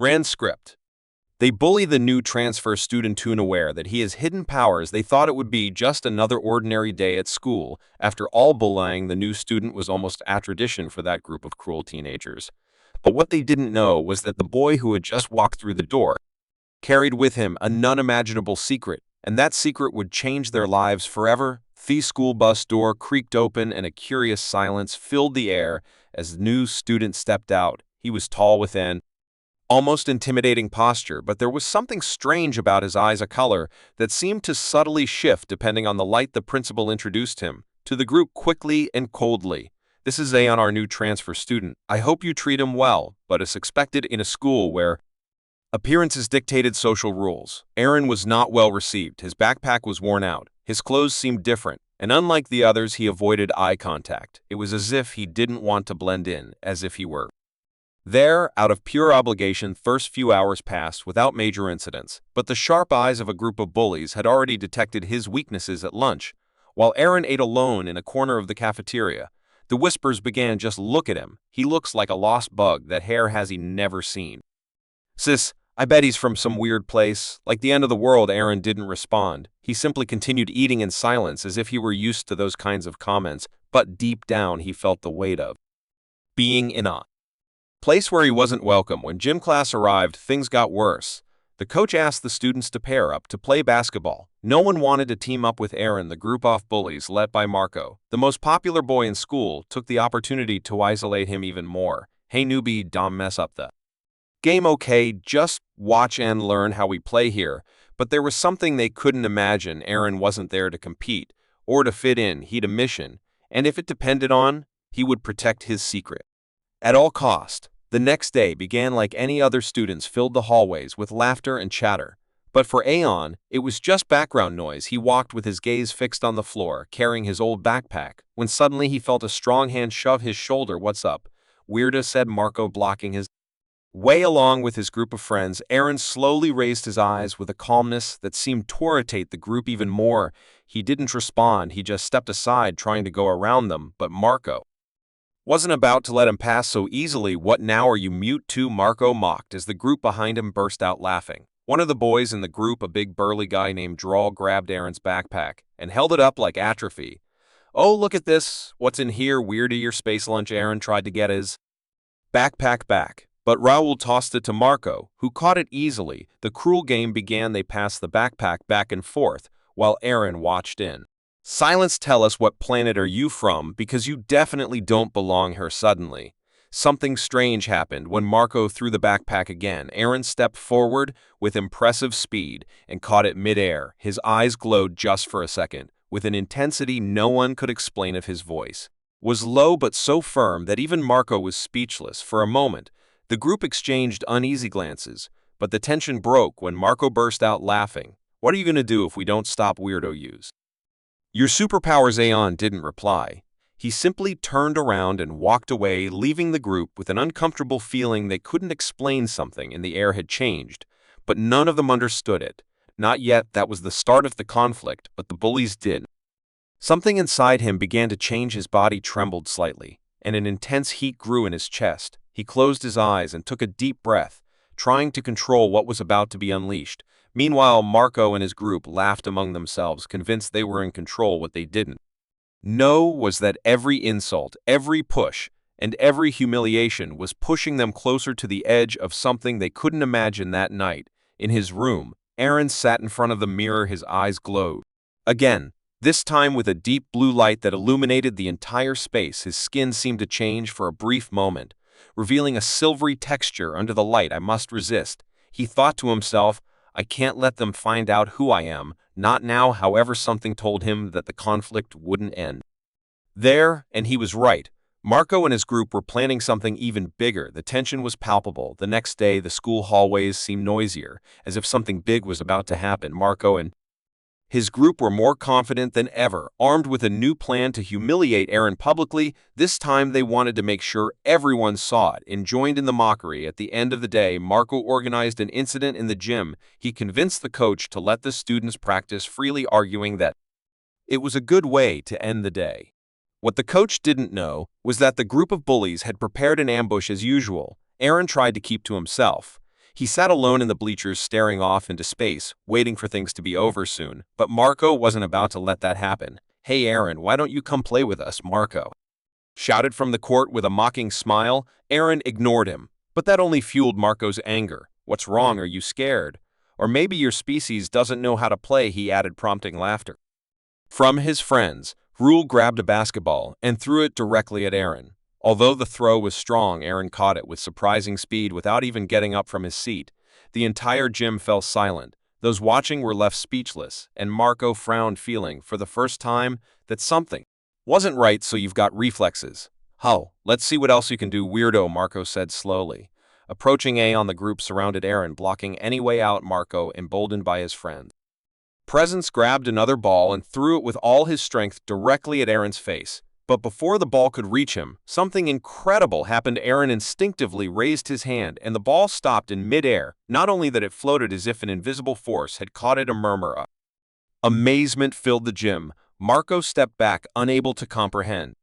Ran script. They bully the new transfer student unaware that he has hidden powers. They thought it would be just another ordinary day at school. After all, bullying the new student was almost a tradition for that group of cruel teenagers. But what they didn't know was that the boy who had just walked through the door carried with him an unimaginable secret, and that secret would change their lives forever. The school bus door creaked open and a curious silence filled the air as the new student stepped out. He was tall with an almost intimidating posture, but there was something strange about his eyes, a color that seemed to subtly shift depending on the light. The principal introduced him to the group quickly and coldly. "This is Aeon, our new transfer student. I hope you treat him well," but as expected in a school where appearances dictated social rules, Aaron was not well received. His backpack was worn out, his clothes seemed different, and unlike the others, he avoided eye contact. It was as if he didn't want to blend in, as if he were there out of pure obligation. First few hours passed without major incidents, but the sharp eyes of a group of bullies had already detected his weaknesses at lunch. While Aaron ate alone in a corner of the cafeteria, the whispers began, "Just look at him. He looks like a lost bug. That hair has he never seen. Sis, I bet he's from some weird place, like the end of the world." Aaron didn't respond. He simply continued eating in silence as if he were used to those kinds of comments, but deep down he felt the weight of being in a place where he wasn't welcome. When gym class arrived, things got worse. The coach asked the students to pair up to play basketball. No one wanted to team up with Aaron. The group of bullies, led by Marco, the most popular boy in school, took the opportunity to isolate him even more. "Hey newbie, don't mess up the game, okay? Just watch and learn how we play here." But there was something they couldn't imagine. Aaron wasn't there to compete or to fit in. He'd a mission, and if it depended on, he would protect his secret at all cost. The next day began like any other. Students filled the hallways with laughter and chatter. But for Aeon, it was just background noise. He walked with his gaze fixed on the floor, carrying his old backpack, when suddenly he felt a strong hand shove his shoulder. "What's up, weirdo?" said Marco, blocking his way along with his group of friends. Aaron slowly raised his eyes with a calmness that seemed to irritate the group even more. He didn't respond. He just stepped aside, trying to go around them, but Marco wasn't about to let him pass so easily. "What now, are you mute too?" Marco mocked as the group behind him burst out laughing. One of the boys in the group, a big burly guy named Drawl, grabbed Aaron's backpack and held it up like atrophy. "Oh, look at this. What's in here, weirdo? Your space lunch." Aaron tried to get his backpack back, but Raoul tossed it to Marco, who caught it easily. The cruel game began. They passed the backpack back and forth while Aaron watched in silence. "Tell us, what planet are you from? Because you definitely don't belong here." Suddenly, something strange happened. When Marco threw the backpack again, Aaron stepped forward with impressive speed and caught it midair. His eyes glowed just for a second, with an intensity no one could explain. Of his voice was low but so firm that even Marco was speechless. For a moment, the group exchanged uneasy glances, but the tension broke when Marco burst out laughing. "What are you going to do if we don't stop, weirdo? Use your superpowers." Aeon didn't reply. He simply turned around and walked away, leaving the group with an uncomfortable feeling. They couldn't explain. Something in the air had changed, but none of them understood it. Not yet. That was the start of the conflict, but the bullies did. Something inside him began to change. His body trembled slightly, and an intense heat grew in his chest. He closed his eyes and took a deep breath, trying to control what was about to be unleashed. Meanwhile, Marco and his group laughed among themselves, convinced they were in control. What they didn't know was that every insult, every push, and every humiliation was pushing them closer to the edge of something they couldn't imagine. That night, in his room, Aaron sat in front of the mirror. His eyes glowed again, this time with a deep blue light that illuminated the entire space. His skin seemed to change for a brief moment, revealing a silvery texture under the light. "I must resist," he thought to himself. "I can't let them find out who I am. Not now." However, something told him that the conflict wouldn't end there, and he was right. Marco and his group were planning something even bigger. The tension was palpable. The next day, the school hallways seemed noisier, as if something big was about to happen. Marco and his group were more confident than ever, armed with a new plan to humiliate Aaron publicly. This time they wanted to make sure everyone saw it and joined in the mockery. At the end of the day, Marco organized an incident in the gym. He convinced the coach to let the students practice freely, arguing that it was a good way to end the day. What the coach didn't know was that the group of bullies had prepared an ambush as usual. Aaron tried to keep to himself. He sat alone in the bleachers staring off into space, waiting for things to be over soon, but Marco wasn't about to let that happen. "Hey Aaron, why don't you come play with us, Marco?" shouted from the court with a mocking smile. Aaron ignored him, but that only fueled Marco's anger. "What's wrong? Are you scared? Or maybe your species doesn't know how to play," he added, prompting laughter. From his friends, Rule grabbed a basketball and threw it directly at Aaron. Although the throw was strong, Aaron caught it with surprising speed without even getting up from his seat. The entire gym fell silent. Those watching were left speechless, and Marco frowned, feeling, for the first time, that something wasn't right. "So you've got reflexes. Oh, let's see what else you can do, weirdo," Marco said slowly. Approaching the group surrounded Aaron, blocking any way out. Marco, emboldened by his friend presence, grabbed another ball and threw it with all his strength directly at Aaron's face. But before the ball could reach him, something incredible happened. Aaron instinctively raised his hand, and the ball stopped in midair. Not only that, it floated as if an invisible force had caught it. A murmur of amazement filled the gym. Marco stepped back, unable to comprehend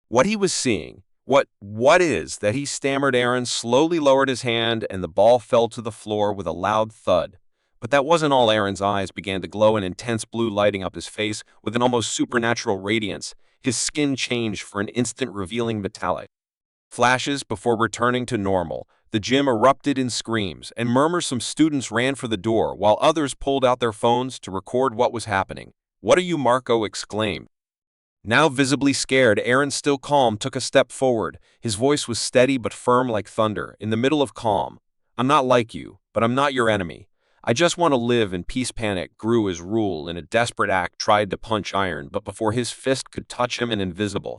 what he was seeing. What is that?" he stammered. Aaron slowly lowered his hand, and the ball fell to the floor with a loud thud. But that wasn't all. Aaron's eyes began to glow, an intense blue lighting up his face with an almost supernatural radiance. His skin changed for an instant, revealing metallic flashes before returning to normal. The gym erupted in screams and murmurs. Some students ran for the door, while others pulled out their phones to record what was happening. "What are you?" Marco exclaimed. Now visibly scared, Aaron, still calm, took a step forward. His voice was steady but firm like thunder. In the middle of calm, "I'm not like you, but I'm not your enemy. I just want to live in peace." Panic grew as Rule, in a desperate act, tried to punch Aaron, but before his fist could touch him, an invisible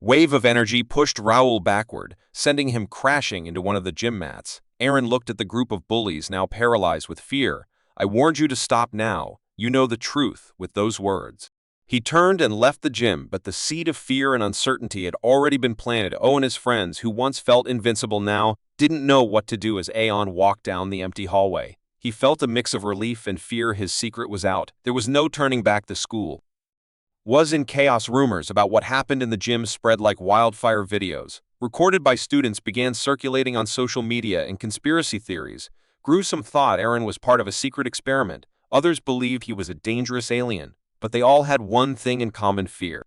wave of energy pushed Raul backward, sending him crashing into one of the gym mats. Aaron looked at the group of bullies, now paralyzed with fear. "I warned you to stop now. You know the truth." With those words, he turned and left the gym, but the seed of fear and uncertainty had already been planted. And his friends, who once felt invincible, now didn't know what to do. As Aeon walked down the empty hallway, he felt a mix of relief and fear. His secret was out. There was no turning back. The school was in chaos. Rumors about what happened in the gym spread like wildfire. Videos, recorded by students, began circulating on social media, and conspiracy theories grew. Some thought Aaron was part of a secret experiment. Others believed he was a dangerous alien. But they all had one thing in common: fear.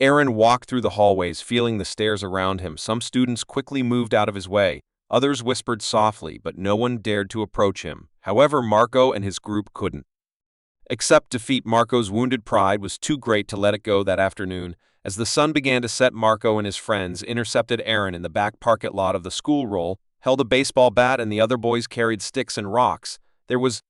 Aaron walked through the hallways, feeling the stares around him. Some students quickly moved out of his way. Others whispered softly, but no one dared to approach him. However, Marco and his group couldn't accept defeat. Marco's wounded pride was too great to let it go. That afternoon, as the sun began to set, Marco and his friends intercepted Aaron in the back parking lot of the school. Roll held a baseball bat, and the other boys carried sticks and rocks. There was